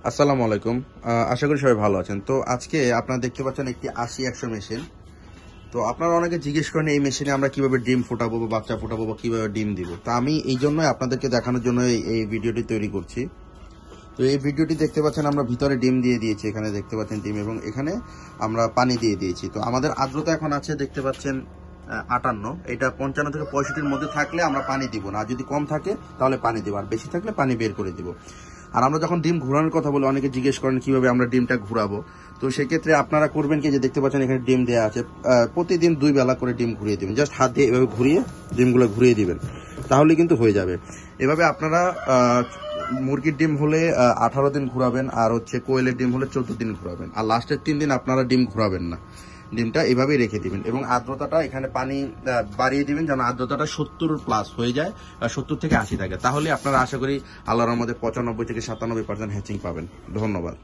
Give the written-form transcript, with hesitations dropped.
আসসালামু আলাইকুম। আশা করি সবাই ভালো আছেন। তো আজকে আপনারা দেখতে পাচ্ছেন একটি 80-100 মেশিন। তো আপনারা অনেকে জিজ্ঞেস করেন এই মেশিনে আমরা কিভাবে ডিম ফোটাবো বা বাচ্চা ফোটাবো বা কিভাবে ডিম দিব। তো আমি এই জন্যই আপনাদেরকে দেখানোর জন্য এই ভিডিওটি তৈরি করছি। তো এই ভিডিওটি দেখতে পাচ্ছেন আমরা ভিতরে ডিম দিয়ে দিয়েছি, এখানে দেখতে পাচ্ছেন ডিম, এবং এখানে আমরা পানি দিয়ে দিয়েছি। তো আমাদের আর্দ্রতা এখন আছে দেখতে পাচ্ছেন 58। এটা 55 থেকে 65-র মধ্যে থাকলে আমরা পানি দিব না, আর যদি কম থাকে তাহলে পানি দিব, আর বেশি থাকলে পানি বের করে দিব। আর আমরা যখন ডিম ঘোরানোর কথা বলি অনেকে জিজ্ঞেস করেন কিভাবে আমরা ডিমটা ঘুরাবো। তো সেক্ষেত্রে আপনারা করবেন কি, যে দেখতে পাচ্ছেন এখানে ডিম দেওয়া আছে, প্রতিদিন 2 বেলা করে ডিম ঘুরিয়ে দিবেন। জাস্ট হাত দিয়ে এভাবে ঘুরিয়ে ডিমগুলো ঘুরিয়ে দিবেন, তাহলে কিন্তু হয়ে যাবে। এভাবে আপনারা মুরগির ডিম হলে 18 দিন ঘুরাবেন, আর হচ্ছে কোয়েলের ডিম হলে 14 দিন ঘুরাবেন, আর লাস্টের 3 দিন আপনারা ডিম ঘুরাবেন না। ডিমটা এভাবেই রেখে দিবেন এবং আর্দ্রতাটা এখানে পানি বাড়িয়ে দিবেন যেন আর্দ্রতাটা 70+ হয়ে যায়, 70 থেকে 80 থাকে। তাহলে আপনারা আশা করি আল্লাহর রহমতে 95 থেকে 97% হ্যাচিং পাবেন। ধন্যবাদ।